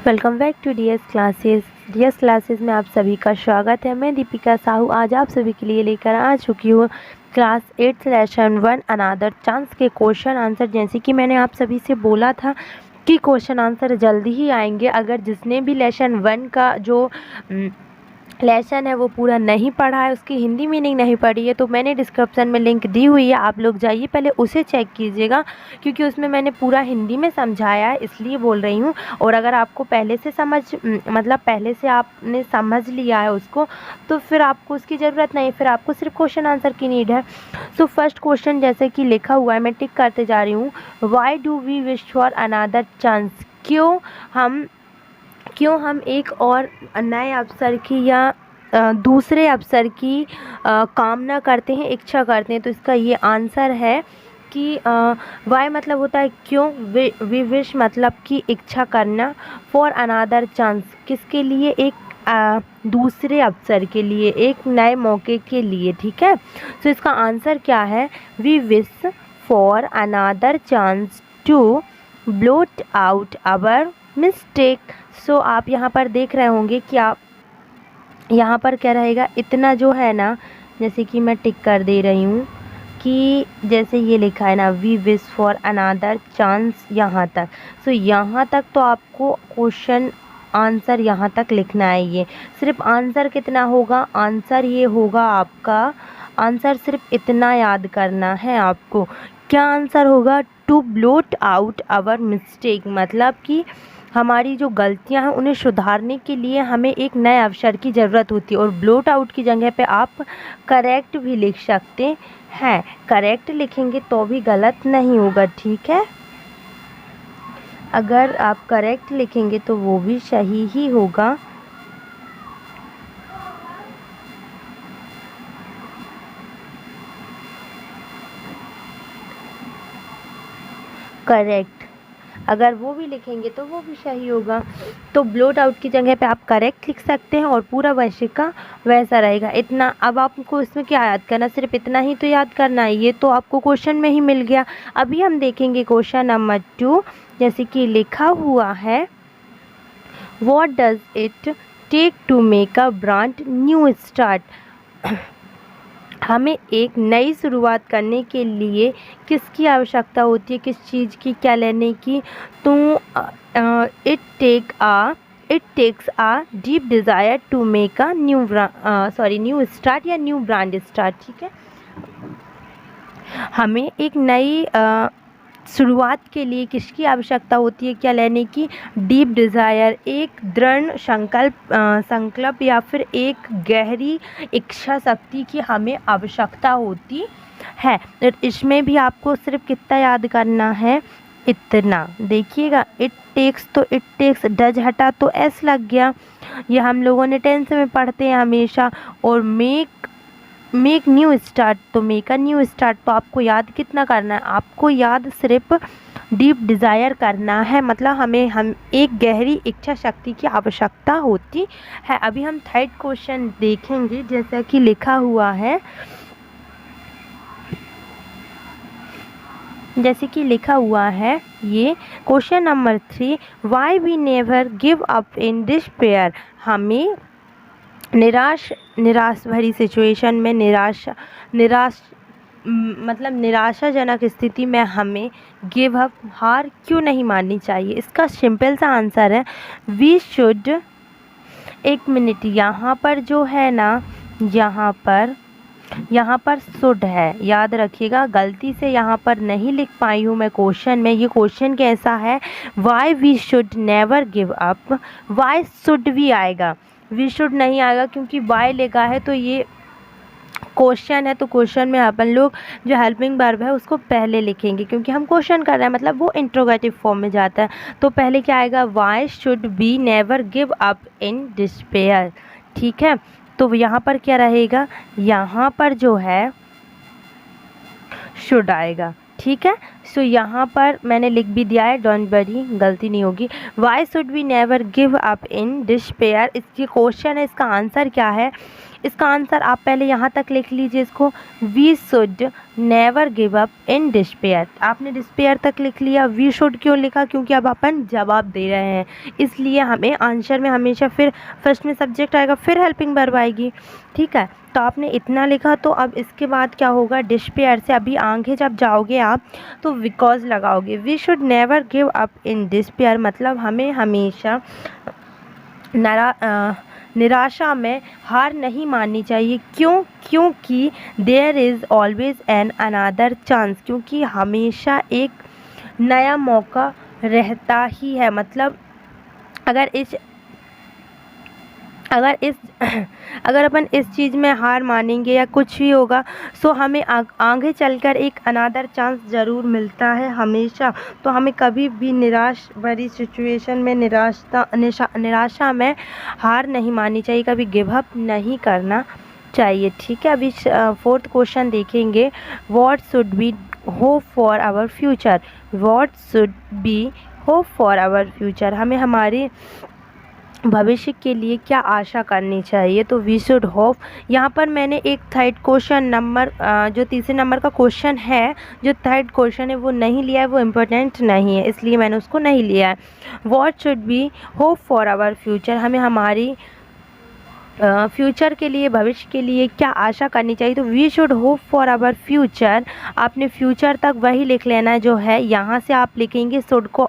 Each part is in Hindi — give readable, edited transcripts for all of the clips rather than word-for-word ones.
Welcome back to DS classes में आप सभी का स्वागत है। मैं दीपिका साहू आज आप सभी के लिए लेकर आ चुकी हूँ क्लास 8 लेसन 1 अनादर चांस के क्वेश्चन आंसर। जैसे कि मैंने आप सभी से बोला था कि क्वेश्चन आंसर जल्दी ही आएंगे। अगर जिसने भी लेसन 1 का जो लेसन है वो पूरा नहीं पढ़ा है, उसकी हिंदी मीनिंग नहीं पढ़ी है, तो मैंने डिस्क्रिप्शन में लिंक दी हुई है, आप लोग जाइए पहले उसे चेक कीजिएगा, क्योंकि उसमें मैंने पूरा हिंदी में समझाया है, इसलिए बोल रही हूँ। और अगर आपको पहले से पहले से आपने समझ लिया है उसको, तो फिर आपको उसकी ज़रूरत नहीं, फिर आपको सिर्फ क्वेश्चन आंसर की नीड है। सो फर्स्ट क्वेश्चन जैसे कि लिखा हुआ है, मैं टिक करते जा रही हूँ। Why do we wish for another chance? क्यों हम एक और नए अवसर की या दूसरे अवसर की कामना करते हैं, इच्छा करते हैं? तो इसका ये आंसर है कि वाई मतलब होता है क्यों, वी विश मतलब कि इच्छा करना, फॉर अनादर चांस किसके लिए, एक दूसरे अवसर के लिए, एक नए मौके के लिए। ठीक है, तो इसका आंसर क्या है? We wish for another chance to blot out our mistake. So आप यहाँ पर देख रहे होंगे कि आप यहाँ पर क्या रहेगा, इतना जो है ना, जैसे कि मैं टिक कर दे रही हूँ कि जैसे ये लिखा है ना, we wish for another chance, यहाँ तक। सो यहाँ तक तो आपको क्वेश्चन आंसर यहाँ तक लिखना है। ये सिर्फ आंसर कितना होगा, आंसर ये होगा आपका, आंसर सिर्फ इतना याद करना है आपको। क्या आंसर होगा? To blot out our mistake, मतलब कि हमारी जो गलतियां हैं उन्हें सुधारने के लिए हमें एक नए अवसर की ज़रूरत होती है। और ब्लोट आउट की जगह पे आप करेक्ट भी लिख सकते हैं, करेक्ट लिखेंगे तो भी गलत नहीं होगा। ठीक है, अगर आप करेक्ट लिखेंगे तो वो भी सही ही होगा। करेक्ट अगर वो भी लिखेंगे तो वो भी सही होगा। तो ब्लोट आउट की जगह पे आप करेक्ट लिख सकते हैं और पूरा वैसे का वैसा रहेगा। इतना अब आपको इसमें क्या याद करना, सिर्फ इतना ही तो याद करना है, ये तो आपको क्वेश्चन में ही मिल गया। अभी हम देखेंगे क्वेश्चन नंबर 2, जैसे कि लिखा हुआ है, what does it take to make a brand new start? हमें एक नई शुरुआत करने के लिए किसकी आवश्यकता होती है, किस चीज़ की, क्या लेने की? तो it takes a deep desire to make a new start या न्यू ब्रांड स्टार्ट। ठीक है, हमें एक नई शुरुआत के लिए किसकी आवश्यकता होती है, क्या लेने की? डीप डिज़ायर, एक दृढ़ संकल्प या फिर एक गहरी इच्छा शक्ति की हमें आवश्यकता होती है। इसमें भी आपको सिर्फ कितना याद करना है, इतना। देखिएगा, इट टेक्स तो इट टेक्स, डज हटा तो एस लग गया, ये हम लोगों ने 10th में पढ़ते हैं हमेशा। और मेक न्यू स्टार्ट, तो मेक अ न्यू स्टार्ट, तो आपको याद कितना करना है? आपको याद सिर्फ डीप डिज़ायर करना है, मतलब हम एक गहरी इच्छा शक्ति की आवश्यकता होती है। अभी हम थर्ड क्वेश्चन देखेंगे, जैसा कि लिखा हुआ है, जैसे कि लिखा हुआ है ये question number 3, why we never give up in despair? हमें निराश भरी सिचुएशन में, मतलब निराशाजनक स्थिति में हमें गिव अप, हार क्यों नहीं माननी चाहिए? इसका सिंपल सा आंसर है, वी शुड, एक मिनट, यहाँ पर जो है ना, यहाँ पर शुड है, याद रखिएगा, गलती से यहाँ पर नहीं लिख पाई हूँ मैं क्वेश्चन में। ये क्वेश्चन कैसा है, why we should never give up, why should भी आएगा, वी शुड नहीं आएगा, क्योंकि वाई लेगा है, तो ये क्वेश्चन है, तो क्वेश्चन में अपन लोग जो हेल्पिंग वर्ब है उसको पहले लिखेंगे, क्योंकि हम क्वेश्चन कर रहे हैं, मतलब वो इंट्रोगेटिव फॉर्म में जाता है। तो पहले क्या आएगा, why should be never give up in despair. ठीक है, तो यहाँ पर क्या रहेगा, यहाँ पर जो है शुड आएगा। ठीक है, सो यहाँ पर मैंने लिख भी दिया है, डोंट वरी, गलती नहीं होगी। Why should we never give up in despair, इसकी क्वेश्चन है, इसका आंसर क्या है? इसका आंसर आप पहले यहाँ तक लिख लीजिए इसको, we should never give up in despair. आपने डिस्पेयर तक लिख लिया, वी शुड क्यों लिखा? क्योंकि अब अपन जवाब दे रहे हैं, इसलिए हमें आंसर में हमेशा फिर फर्स्ट में सब्जेक्ट आएगा, फिर हेल्पिंग वर्ब आएगी। ठीक है, तो आपने इतना लिखा। तो अब इसके बाद क्या होगा? डिस्पेयर से अभी आगे जब जाओगे आप तो बिकॉज लगाओगे। We should never give up in despair मतलब हमें हमेशा निराशा में हार नहीं माननी चाहिए। क्यों? क्योंकि there is always an another chance, क्योंकि हमेशा एक नया मौका रहता ही है। मतलब अगर अपन इस चीज़ में हार मानेंगे या कुछ भी होगा, सो हमें आगे चलकर एक अनदर चांस ज़रूर मिलता है हमेशा। तो हमें कभी भी निराश भरी सिचुएशन में निराशा में हार नहीं माननी चाहिए, कभी गिव अप नहीं करना चाहिए। ठीक है, अभी फोर्थ क्वेश्चन देखेंगे। What should be hope for our future? What should be hope for our future, हमें हमारे भविष्य के लिए क्या आशा करनी चाहिए? तो वी शुड होप, यहाँ पर मैंने एक थर्ड क्वेश्चन नंबर जो तीसरे नंबर का क्वेश्चन है, जो थर्ड क्वेश्चन है वो नहीं लिया है, वो इम्पोर्टेंट नहीं है, इसलिए मैंने उसको नहीं लिया है। What should be hope for our future, हमें हमारी फ्यूचर के लिए, भविष्य के लिए क्या आशा करनी चाहिए? तो we should hope for our future, आपने फ्यूचर तक वही लिख लेना है जो है। यहाँ से आप लिखेंगे शुड को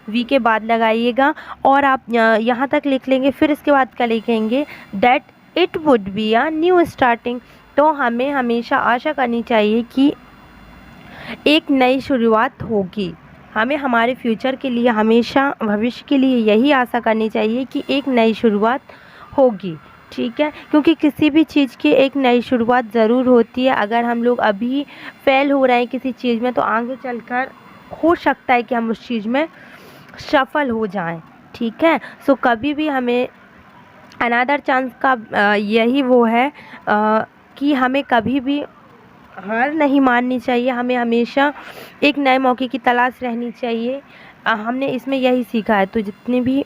वी के बाद लगाइएगा और आप यहाँ तक लिख लेंगे। फिर इसके बाद क्या लिखेंगे? That it would be a new starting. तो हमें हमेशा आशा करनी चाहिए कि एक नई शुरुआत होगी। हमें हमारे फ्यूचर के लिए, हमेशा भविष्य के लिए यही आशा करनी चाहिए कि एक नई शुरुआत होगी। ठीक है, क्योंकि किसी भी चीज़ की एक नई शुरुआत ज़रूर होती है। अगर हम लोग अभी फेल हो रहे हैं किसी चीज़ में, तो आगे चलकर हो सकता है कि हम उस चीज़ में सफल हो जाएं। ठीक है, सो कभी भी हमें अनदर चांस का यही वो है कि हमें कभी भी हार नहीं माननी चाहिए, हमें हमेशा एक नए मौके की तलाश रहनी चाहिए। हमने इसमें यही सीखा है। तो जितने भी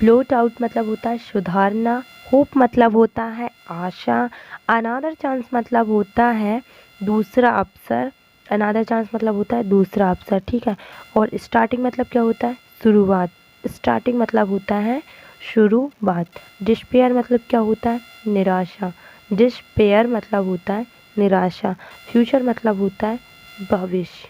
ब्लोट आउट मतलब होता है सुधारना, होप मतलब होता है आशा, अनदर चांस मतलब होता है दूसरा अवसर, अनदर चांस मतलब होता है दूसरा अवसर। ठीक है, और स्टार्टिंग मतलब क्या होता है? शुरुआत। स्टार्टिंग मतलब होता है शुरुआत। डिस्पेयर मतलब क्या होता है? निराशा। डिस्पेयर मतलब होता है निराशा। फ्यूचर मतलब होता है भविष्य।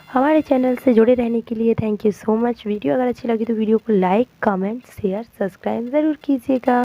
हमारे चैनल से जुड़े रहने के लिए thank you so much. Video अगर अच्छी लगी तो वीडियो को लाइक, कमेंट, शेयर, सब्सक्राइब ज़रूर कीजिएगा।